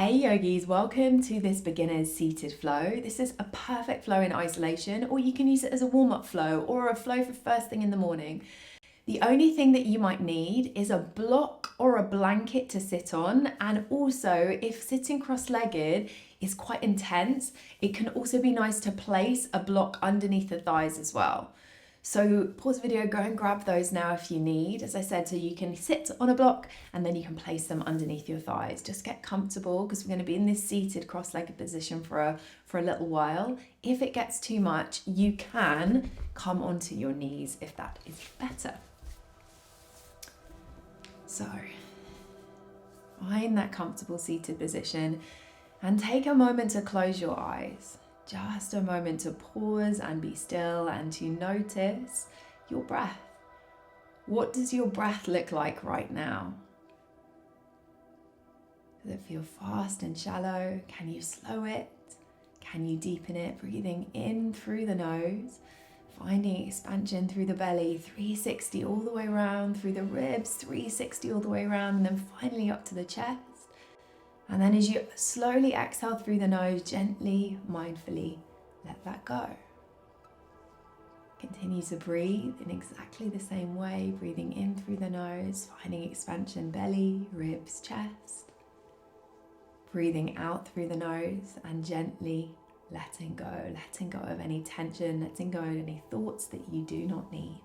Hey yogis, welcome to this beginner's seated flow. This is a perfect flow in isolation, or you can use it as a warm-up flow or a flow for first thing in the morning. The only thing that you might need is a block or a blanket to sit on, and also if sitting cross-legged is quite intense, it can also be nice to place a block underneath the thighs as well. So pause the video, go and grab those now if you need. As I said, so you can sit on a block and then you can place them underneath your thighs. Just get comfortable because we're going to be in this seated cross-legged position for a little while. If it gets too much, you can come onto your knees if that is better. So find that comfortable seated position and take a moment to close your eyes. Just a moment to pause and be still and to notice your breath. What does your breath look like right now? Does it feel fast and shallow? Can you slow it? Can you deepen it? Breathing in through the nose, finding expansion through the belly, 360 all the way around, through the ribs, 360 all the way around, and then finally up to the chest. And then as you slowly exhale through the nose, gently, mindfully, let that go. Continue to breathe in exactly the same way, breathing in through the nose, finding expansion, belly, ribs, chest. Breathing out through the nose and gently letting go of any tension, letting go of any thoughts that you do not need.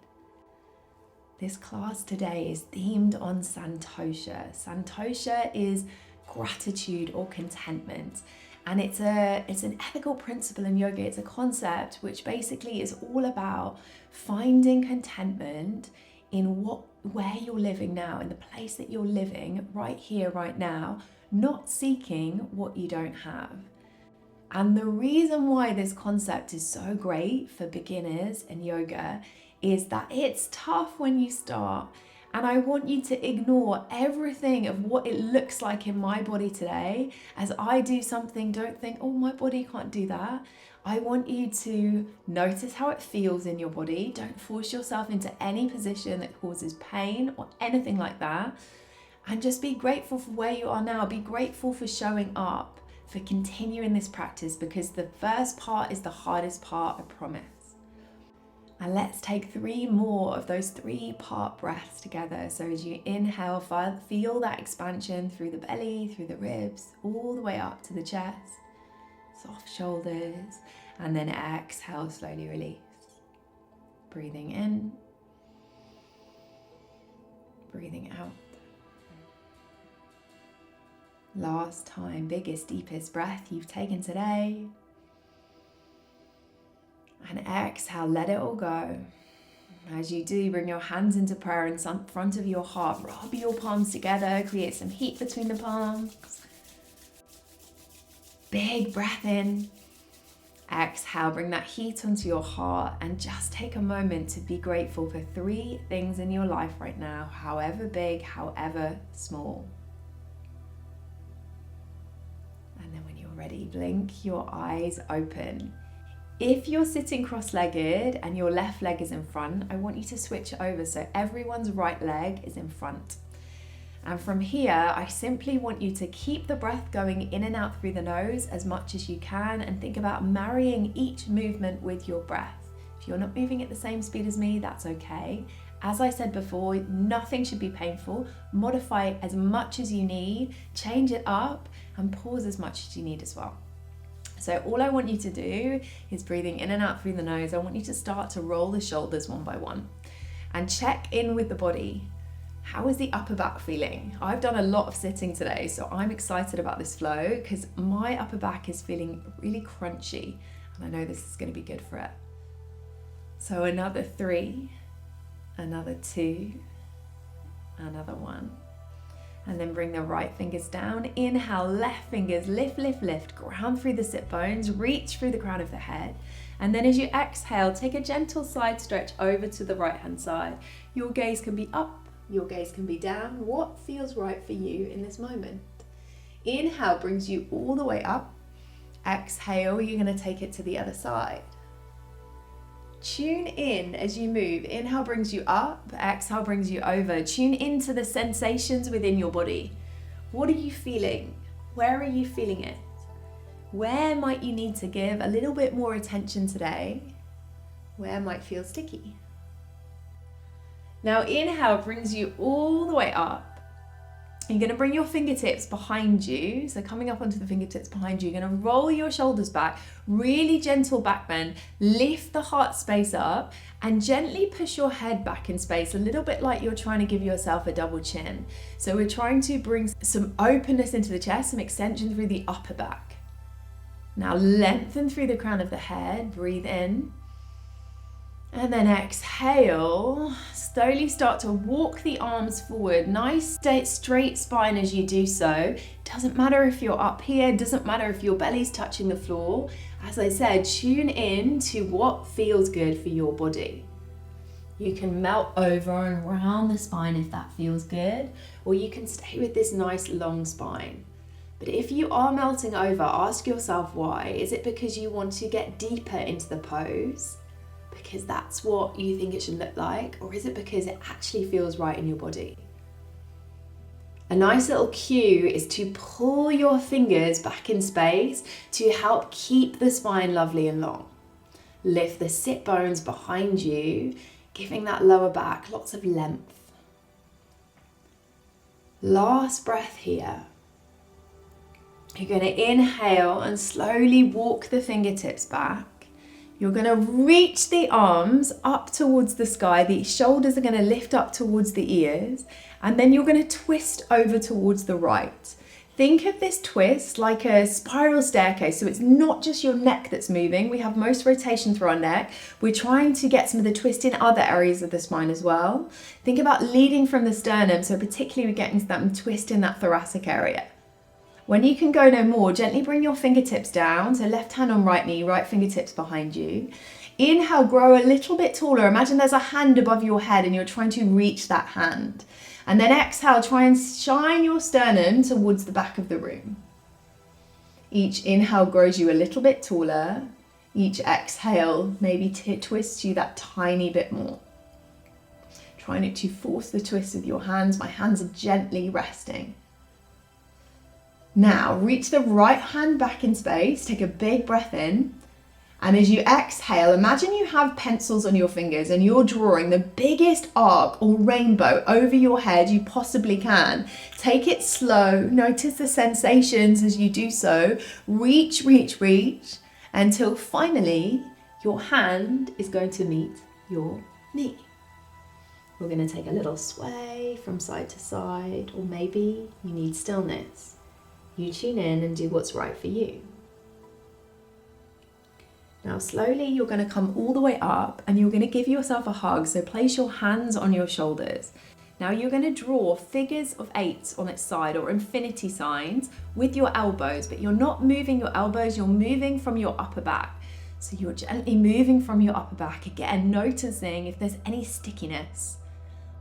This class today is themed on Santosha. Santosha is gratitude or contentment, and it's an ethical principle in yoga. It's a concept which basically is all about finding contentment in where you're living now, in the place that you're living right here, right now, not seeking what you don't have. And the reason why this concept is so great for beginners in yoga is that it's tough when you start. And I want you to ignore everything of what it looks like in my body today. As I do something, don't think, oh, my body can't do that. I want you to notice how it feels in your body. Don't force yourself into any position that causes pain or anything like that. And just be grateful for where you are now. Be grateful for showing up, for continuing this practice, because the first part is the hardest part, I promise. And let's take 3 more of those 3-part breaths together. So as you inhale, feel that expansion through the belly, through the ribs, all the way up to the chest, soft shoulders, and then exhale, slowly release. Breathing in, breathing out. Last time, biggest, deepest breath you've taken today. And exhale, let it all go. As you do, bring your hands into prayer in front of your heart. Rub your palms together, create some heat between the palms. Big breath in. Exhale, bring that heat onto your heart and just take a moment to be grateful for 3 things in your life right now, however big, however small. And then when you're ready, blink your eyes open. If you're sitting cross-legged and your left leg is in front, I want you to switch over so everyone's right leg is in front. And from here, I simply want you to keep the breath going in and out through the nose as much as you can, and think about marrying each movement with your breath. If you're not moving at the same speed as me, that's okay. As I said before, nothing should be painful. Modify it as much as you need, change it up, and pause as much as you need as well. So all I want you to do is breathing in and out through the nose. I want you to start to roll the shoulders one by one and check in with the body. How is the upper back feeling? I've done a lot of sitting today, so I'm excited about this flow because my upper back is feeling really crunchy, and I know this is going to be good for it. So another 3, another 2, another 1. And then bring the right fingers down. Inhale, left fingers, lift, lift, lift. Ground through the sit bones, reach through the crown of the head. And then as you exhale, take a gentle side stretch over to the right hand side. Your gaze can be up, your gaze can be down. What feels right for you in this moment? Inhale brings you all the way up. Exhale, you're going to take it to the other side. Tune in as you move. Inhale brings you up, exhale brings you over. Tune into the sensations within your body. What are you feeling? Where are you feeling it? Where might you need to give a little bit more attention today? Where might feel sticky? Now inhale brings you all the way up. You're going to bring your fingertips behind you, so coming up onto the fingertips behind you. You're going to roll your shoulders back, really gentle back bend, lift the heart space up and gently push your head back in space, a little bit like you're trying to give yourself a double chin. So we're trying to bring some openness into the chest, some extension through the upper back. Now lengthen through the crown of the head, breathe in. And then exhale, slowly start to walk the arms forward. Nice straight spine as you do so. Doesn't matter if you're up here, doesn't matter if your belly's touching the floor. As I said, tune in to what feels good for your body. You can melt over and round the spine if that feels good, or you can stay with this nice long spine. But if you are melting over, ask yourself why. Is it because you want to get deeper into the pose? Because that's what you think it should look like, or is it because it actually feels right in your body? A nice little cue is to pull your fingers back in space to help keep the spine lovely and long. Lift the sit bones behind you, giving that lower back lots of length. Last breath here. You're going to inhale and slowly walk the fingertips back. You're going to reach the arms up towards the sky. The shoulders are going to lift up towards the ears. And then you're going to twist over towards the right. Think of this twist like a spiral staircase. So it's not just your neck that's moving. We have most rotation through our neck. We're trying to get some of the twist in other areas of the spine as well. Think about leading from the sternum. So particularly we're getting that twist in that thoracic area. When you can go no more, gently bring your fingertips down. So left hand on right knee, right fingertips behind you. Inhale, grow a little bit taller. Imagine there's a hand above your head and you're trying to reach that hand. And then exhale, try and shine your sternum towards the back of the room. Each inhale grows you a little bit taller. Each exhale maybe twists you that tiny bit more. Trying to force the twist with your hands. My hands are gently resting. Now, reach the right hand back in space, take a big breath in, and as you exhale, imagine you have pencils on your fingers and you're drawing the biggest arc or rainbow over your head you possibly can. Take it slow, notice the sensations as you do so, reach, reach, reach, until finally your hand is going to meet your knee. We're going to take a little sway from side to side, or maybe you need stillness. You tune in and do what's right for you. Now slowly you're going to come all the way up and you're going to give yourself a hug. So place your hands on your shoulders. Now you're going to draw figures of 8s on its side, or infinity signs, with your elbows, but you're not moving your elbows, you're moving from your upper back. So you're gently moving from your upper back, again noticing if there's any stickiness.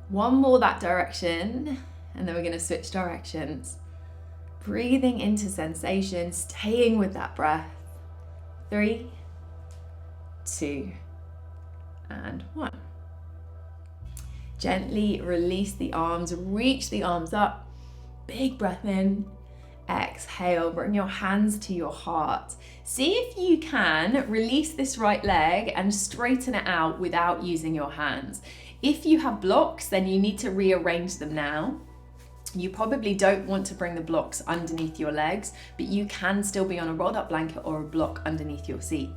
One more that direction, and then we're going to switch directions. Breathing into sensation, staying with that breath. 3, 2, and 1. Gently release the arms, reach the arms up. Big breath in. Exhale, bring your hands to your heart. See if you can release this right leg and straighten it out without using your hands. If you have blocks, then you need to rearrange them now. You probably don't want to bring the blocks underneath your legs, but you can still be on a rolled up blanket or a block underneath your seat.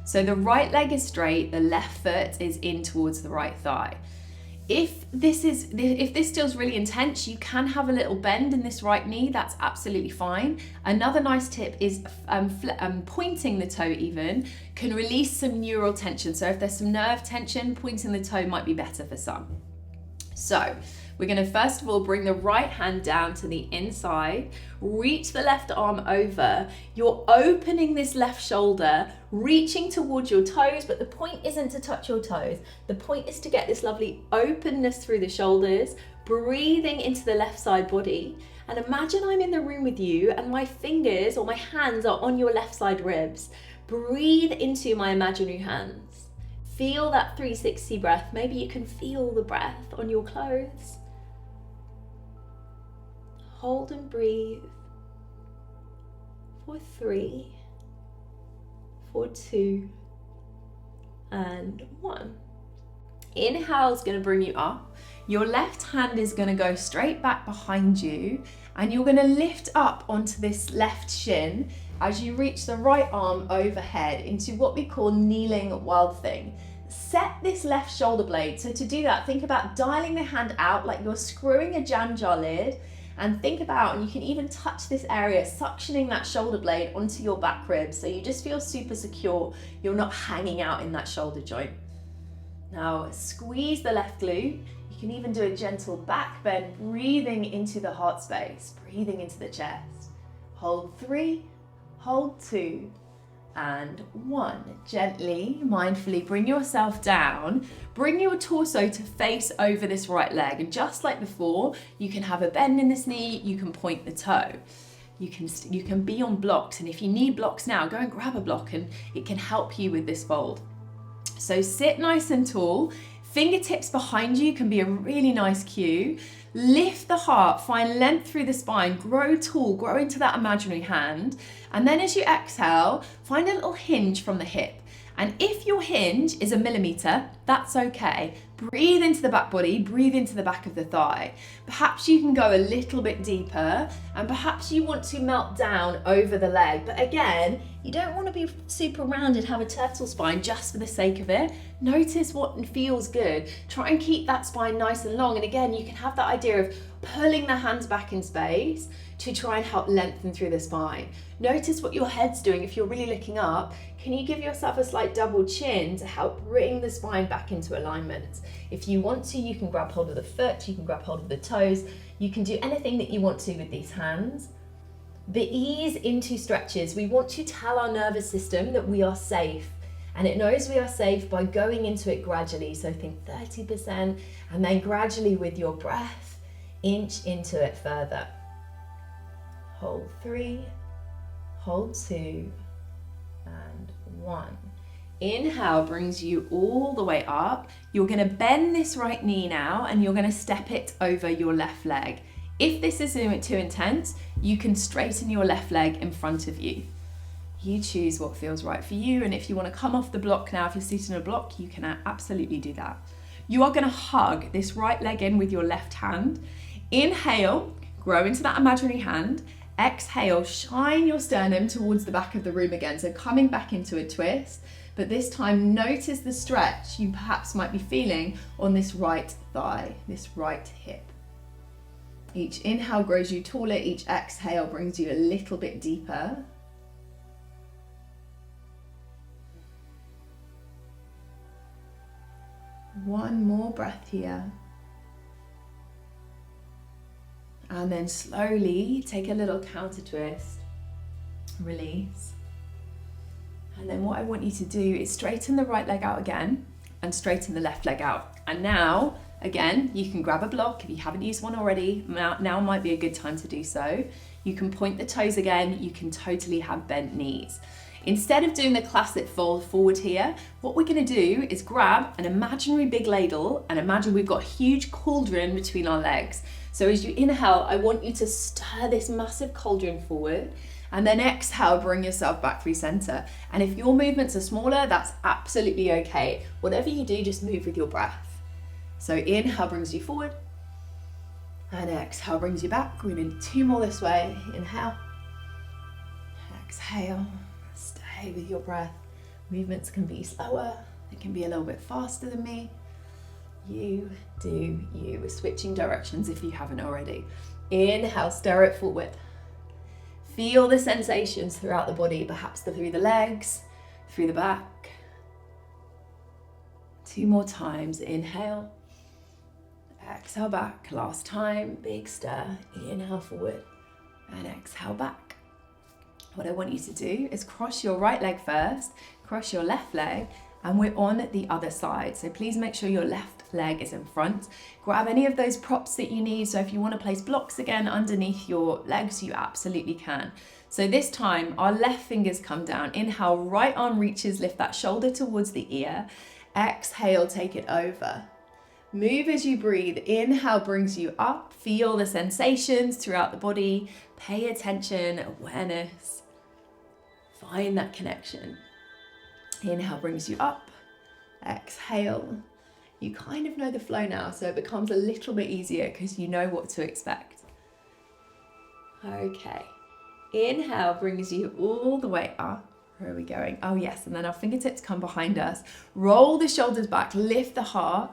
So the right leg is straight, the left foot is in towards the right thigh. If this feels really intense, you can have a little bend in this right knee, that's absolutely fine. Another nice tip is pointing the toe even can release some neural tension. So if there's some nerve tension, pointing the toe might be better for some. So we're going to first of all bring the right hand down to the inside, reach the left arm over. You're opening this left shoulder, reaching towards your toes, but the point isn't to touch your toes. The point is to get this lovely openness through the shoulders, breathing into the left side body. And imagine I'm in the room with you and my fingers or my hands are on your left side ribs. Breathe into my imaginary hands. Feel that 360 breath. Maybe you can feel the breath on your clothes. Hold and breathe. for 3, for 2, and 1. Inhale is going to bring you up. Your left hand is going to go straight back behind you, and you're going to lift up onto this left shin as you reach the right arm overhead into what we call kneeling wild thing. Set this left shoulder blade. So to do that, think about dialing the hand out like you're screwing a jam jar lid, and think about, and you can even touch this area, suctioning that shoulder blade onto your back ribs so you just feel super secure. You're not hanging out in that shoulder joint. Now squeeze the left glute. You can even do a gentle back bend, breathing into the heart space, breathing into the chest. Hold 3, hold 2, and 1. Gently, mindfully bring yourself down. Bring your torso to face over this right leg. And just like before, you can have a bend in this knee, you can point the toe. You can be on blocks, and if you need blocks now, go and grab a block and it can help you with this fold. So sit nice and tall. Fingertips behind you can be a really nice cue. Lift the heart, find length through the spine, grow tall, grow into that imaginary hand. And then as you exhale, find a little hinge from the hip. And if your hinge is 1 millimeter, that's okay. Breathe into the back body, breathe into the back of the thigh. Perhaps you can go a little bit deeper, and perhaps you want to melt down over the leg. But again, you don't want to be super rounded, have a turtle spine just for the sake of it. Notice what feels good. Try and keep that spine nice and long. And again, you can have that idea of pulling the hands back in space to try and help lengthen through the spine. Notice what your head's doing. If you're really looking up, can you give yourself a slight double chin to help bring the spine back into alignment? If you want to, you can grab hold of the foot, you can grab hold of the toes, you can do anything that you want to with these hands. The ease into stretches. We want to tell our nervous system that we are safe, and it knows we are safe by going into it gradually. So think 30%, and then gradually with your breath, inch into it further. Hold 3, hold 2, and 1. Inhale brings you all the way up. You're going to bend this right knee now, and you're going to step it over your left leg. If this is too intense, you can straighten your left leg in front of you. You choose what feels right for you, and if you want to come off the block now, if you're seated in a block, you can absolutely do that. You are going to hug this right leg in with your left hand. Inhale, grow into that imaginary hand. Exhale, shine your sternum towards the back of the room again, so coming back into a twist, but this time notice the stretch you perhaps might be feeling on this right thigh, this right hip. Each inhale grows you taller, each exhale brings you a little bit deeper. One more breath here. And then slowly take a little counter twist, release. And then what I want you to do is straighten the right leg out again and straighten the left leg out. And now, again, you can grab a block if you haven't used one already. Now might be a good time to do so. You can point the toes again. You can totally have bent knees. Instead of doing the classic fold forward here, what we're going to do is grab an imaginary big ladle and imagine we've got a huge cauldron between our legs. So as you inhale, I want you to stir this massive cauldron forward, and then exhale, bring yourself back through center. And if your movements are smaller, that's absolutely okay. Whatever you do, just move with your breath. So inhale brings you forward, and exhale brings you back. We're going to do 2 more this way. Inhale, exhale, stay with your breath. Movements can be slower, it can be a little bit faster than me. You do you. We're switching directions if you haven't already. Inhale, stir it forward. Feel the sensations throughout the body, perhaps through the legs, through the back. 2 more times. Inhale, exhale back. Last time, big stir. Inhale forward and exhale back. What I want you to do is cross your right leg first, cross your left leg, and we're on the other side. So please make sure your left leg is in front. Grab any of those props that you need. So if you want to place blocks again underneath your legs, you absolutely can. So this time our left fingers come down. Inhale, right arm reaches, lift that shoulder towards the ear. Exhale, take it over. Move as you breathe. Inhale brings you up. Feel the sensations throughout the body. Pay attention, awareness. Find that connection. Inhale brings you up. Exhale. You kind of know the flow now, so it becomes a little bit easier because you know what to expect. Okay. Inhale brings you all the way up. Where are we going? Oh yes, and then our fingertips come behind us. Roll the shoulders back, lift the heart,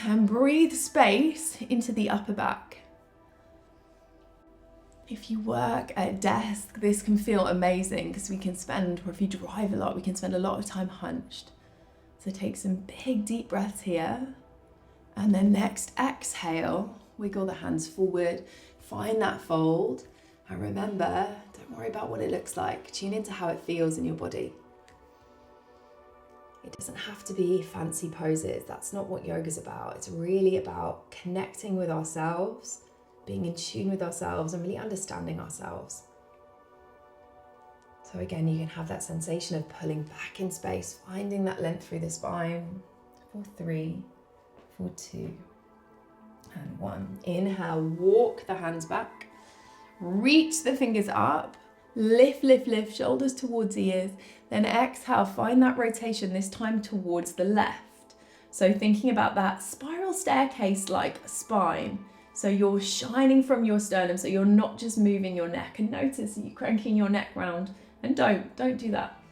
and breathe space into the upper back. If you work at a desk, this can feel amazing because we can spend, or if you drive a lot, we can spend a lot of time hunched. So take some big deep breaths here. And then next exhale, wiggle the hands forward, find that fold. And remember, don't worry about what it looks like. Tune into how it feels in your body. It doesn't have to be fancy poses. That's not what yoga's about. It's really about connecting with ourselves, being in tune with ourselves, and really understanding ourselves. So again, you can have that sensation of pulling back in space, finding that length through the spine. For 3, for 2, and 1. Inhale, walk the hands back. Reach the fingers up. Lift, lift, lift, shoulders towards ears. Then exhale, find that rotation, this time towards the left. So thinking about that spiral staircase-like spine. So you're shining from your sternum, so you're not just moving your neck. And notice you cranking your neck round. And don't do that.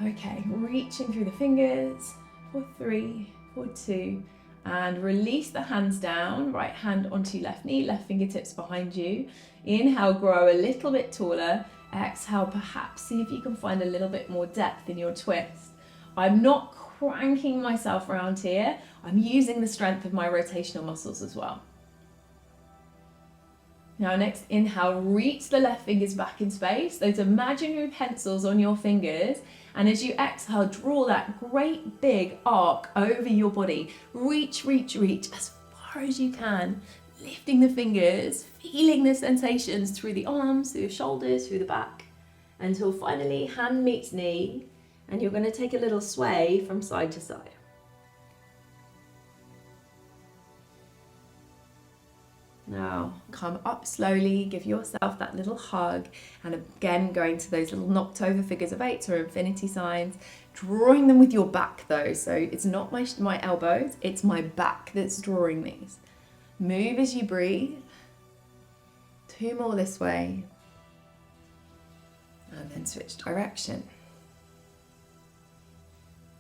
Okay, reaching through the fingers. For 3, for 2, and release the hands down. Right hand onto left knee, left fingertips behind you. Inhale, grow a little bit taller. Exhale, perhaps see if you can find a little bit more depth in your twist. I'm not cranking myself around here. I'm using the strength of my rotational muscles as well. Now next inhale, reach the left fingers back in space, those imaginary pencils on your fingers, and as you exhale, draw that great big arc over your body. Reach, reach, reach as far as you can, lifting the fingers, feeling the sensations through the arms, through the shoulders, through the back, until finally hand meets knee, and you're going to take a little sway from side to side. Now, come up slowly, give yourself that little hug, and again, going to those little knocked over figures of 8 or infinity signs, drawing them with your back though, so it's not my elbows, it's my back that's drawing these. Move as you breathe. 2 more this way, and then switch direction.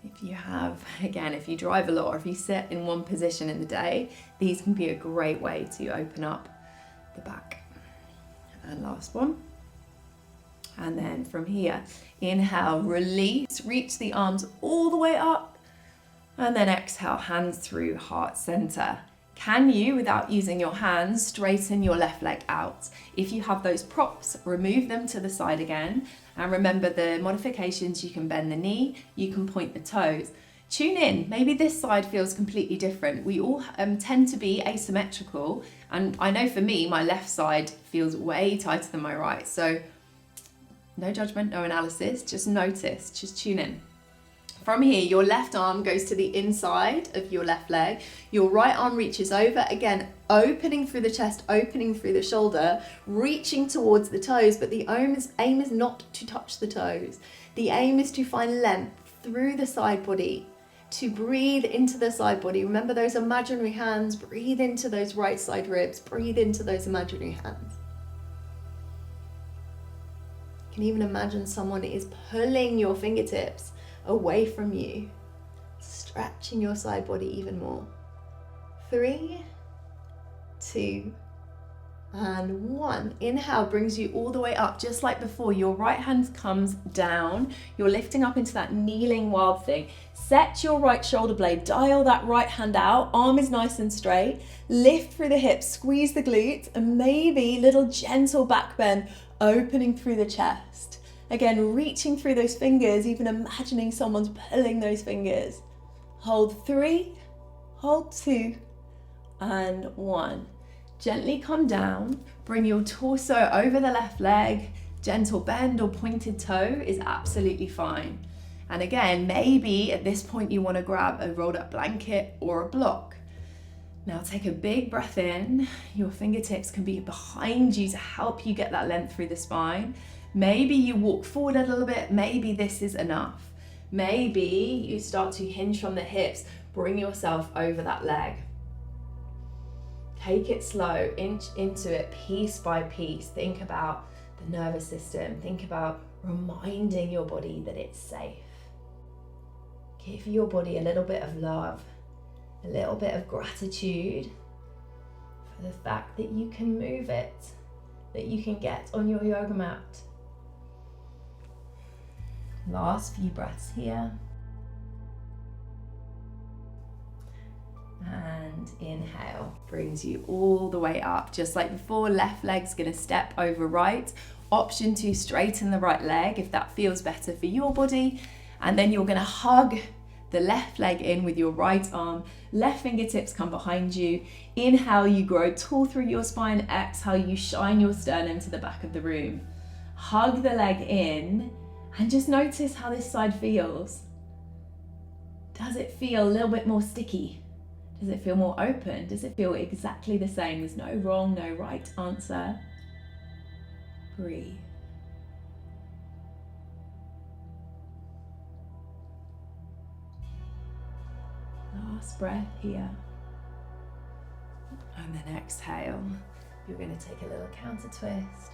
If you have, again, if you drive a lot or if you sit in one position in the day, these can be a great way to open up the back. And last one. And then from here, inhale, release, reach the arms all the way up. And then exhale, hands through heart center. Can you, without using your hands, straighten your left leg out? If you have those props, remove them to the side again. And remember the modifications, you can bend the knee, you can point the toes. Tune in, maybe this side feels completely different. We all tend to be asymmetrical, and I know for me, my left side feels way tighter than my right. So no judgment, no analysis, just notice, just tune in. From here, your left arm goes to the inside of your left leg. Your right arm reaches over, again, opening through the chest, opening through the shoulder, reaching towards the toes, but the aim is not to touch the toes. The aim is to find length through the side body, to breathe into the side body. Remember those imaginary hands, breathe into those right side ribs, breathe into those imaginary hands. You can even imagine someone is pulling your fingertips away from you, stretching your side body even more. 3, 2, and 1. Inhale brings you all the way up, just like before. Your right hand comes down. You're lifting up into that kneeling wild thing. Set your right shoulder blade, dial that right hand out, arm is nice and straight. Lift through the hips, squeeze the glutes, and maybe little gentle back bend, opening through the chest. Again, reaching through those fingers, even imagining someone's pulling those fingers. Hold 3, hold 2, and 1. Gently come down, bring your torso over the left leg. Gentle bend or pointed toe is absolutely fine. And again, maybe at this point you want to grab a rolled up blanket or a block. Now take a big breath in. Your fingertips can be behind you to help you get that length through the spine. Maybe you walk forward a little bit. Maybe this is enough. Maybe you start to hinge from the hips. Bring yourself over that leg. Take it slow, inch into it piece by piece. Think about the nervous system. Think about reminding your body that it's safe. Give your body a little bit of love, a little bit of gratitude for the fact that you can move it, that you can get on your yoga mat. Last few breaths here. And inhale, brings you all the way up. Just like before, left leg's gonna step over right. Option to straighten the right leg if that feels better for your body. And then you're gonna hug the left leg in with your right arm. Left fingertips come behind you. Inhale, you grow tall through your spine. Exhale, you shine your sternum to the back of the room. Hug the leg in and just notice how this side feels. Does it feel a little bit more sticky? Does it feel more open? Does it feel exactly the same? There's no wrong, no right answer. Breathe. Last breath here. And then exhale. You're going to take a little counter twist.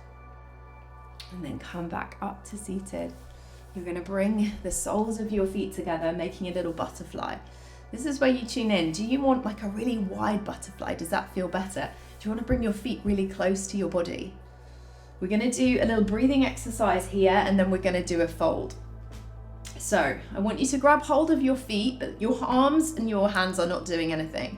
And then come back up to seated. You're going to bring the soles of your feet together, making a little butterfly. This is where you tune in. Do you want like a really wide butterfly? Does that feel better? Do you want to bring your feet really close to your body? We're going to do a little breathing exercise here, and then we're going to do a fold. So I want you to grab hold of your feet, but your arms and your hands are not doing anything.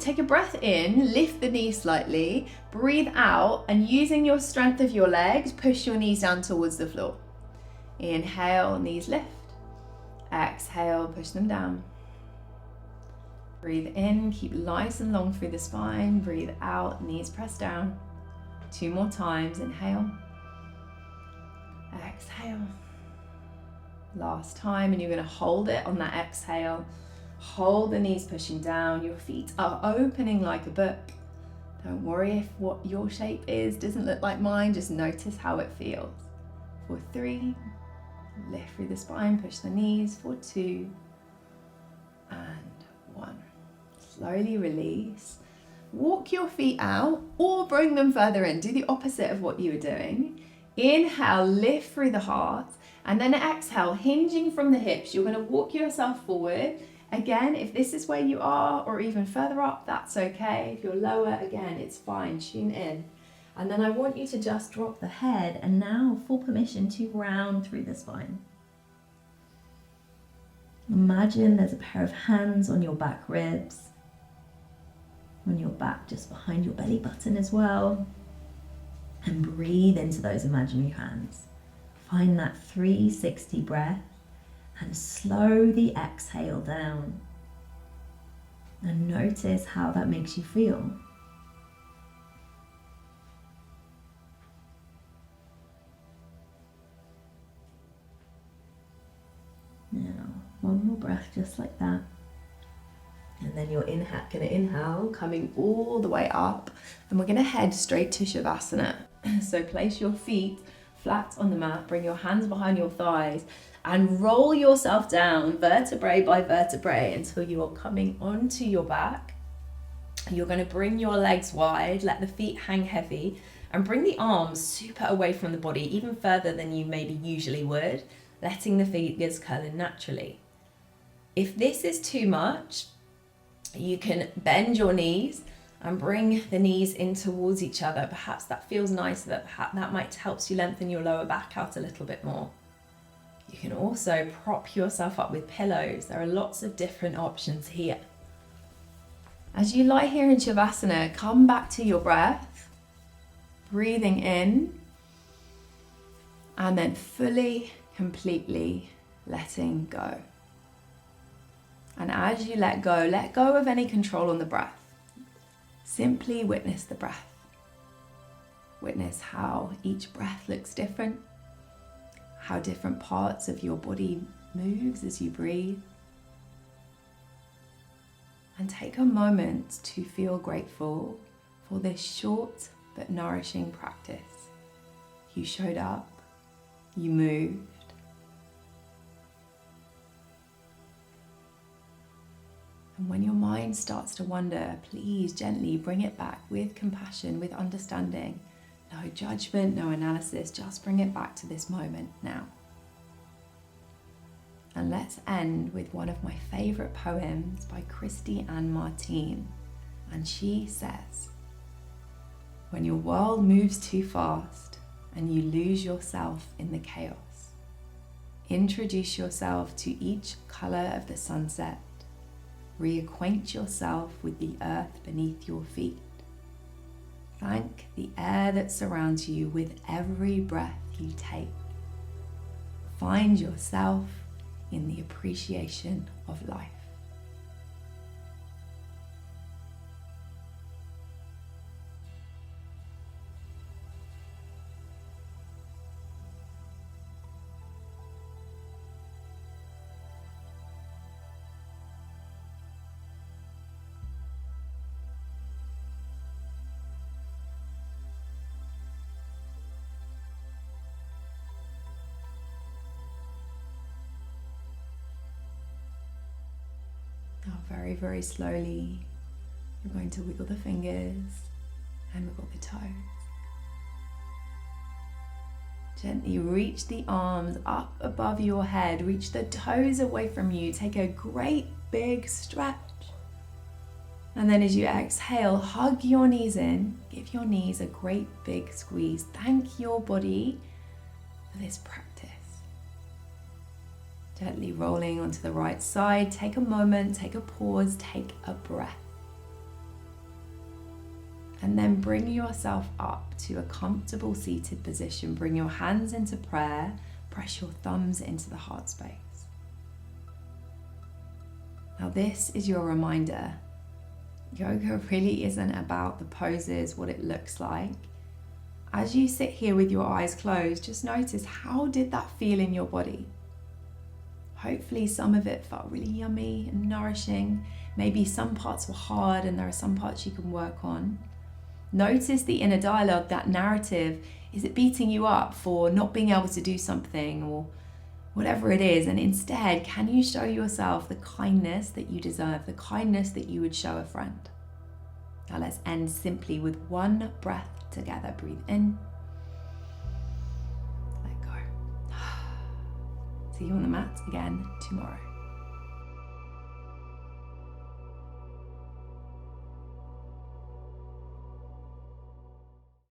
Take a breath in, lift the knees slightly, breathe out, and using your strength of your legs, push your knees down towards the floor. Inhale, knees lift. Exhale, push them down. Breathe in, keep nice and long through the spine. Breathe out, knees press down. 2 more times, inhale. Exhale. Last time, and you're going to hold it on that exhale. Hold the knees pushing down. Your feet are opening like a book. Don't worry if what your shape is doesn't look like mine. Just notice how it feels. For 3, lift through the spine, push the knees. For 2, and 1. Slowly release. Walk your feet out or bring them further in. Do the opposite of what you were doing. Inhale, lift through the heart, and then exhale, hinging from the hips. You're going to walk yourself forward. Again, if this is where you are or even further up, that's okay. If you're lower, again, it's fine. Tune in. And then I want you to just drop the head, and now full permission to round through the spine. Imagine there's a pair of hands on your back ribs, on your back just behind your belly button as well. And breathe into those imaginary hands. Find that 360 breath and slow the exhale down. And notice how that makes you feel. Now, one more breath just like that. And then you're going to inhale, coming all the way up. And we're going to head straight to Shavasana. So place your feet flat on the mat, bring your hands behind your thighs, and roll yourself down vertebrae by vertebrae until you are coming onto your back. You're going to bring your legs wide, let the feet hang heavy, and bring the arms super away from the body, even further than you maybe usually would, letting the fingers curl in naturally. If this is too much, you can bend your knees and bring the knees in towards each other. Perhaps that feels nice, that might help you lengthen your lower back out a little bit more. You can also prop yourself up with pillows. There are lots of different options here. As you lie here in Shavasana, come back to your breath, breathing in, and then fully, completely letting go. And as you let go of any control on the breath. Simply witness the breath. Witness how each breath looks different, how different parts of your body moves as you breathe. And take a moment to feel grateful for this short but nourishing practice. You showed up, you moved. And when your mind starts to wander, please gently bring it back with compassion, with understanding. No judgment, no analysis, just bring it back to this moment now. And let's end with one of my favourite poems by Christy Ann Martine. And she says, "When your world moves too fast and you lose yourself in the chaos, introduce yourself to each colour of the sunset. Reacquaint yourself with the earth beneath your feet. Thank the air that surrounds you with every breath you take. Find yourself in the appreciation of life." Now very, very slowly, you're going to wiggle the fingers and wiggle the toes. Gently reach the arms up above your head, reach the toes away from you. Take a great big stretch. And then as you exhale, hug your knees in, give your knees a great big squeeze. Thank your body for this practice. Gently rolling onto the right side. Take a moment, take a pause, take a breath. And then bring yourself up to a comfortable seated position. Bring your hands into prayer. Press your thumbs into the heart space. Now this is your reminder. Yoga really isn't about the poses, what it looks like. As you sit here with your eyes closed, just notice, how did that feel in your body? Hopefully some of it felt really yummy and nourishing. Maybe some parts were hard and there are some parts you can work on. Notice the inner dialogue, that narrative. Is it beating you up for not being able to do something or whatever it is? And instead, can you show yourself the kindness that you deserve, the kindness that you would show a friend? Now let's end simply with one breath together. Breathe in. Let go. See you on the mat again tomorrow.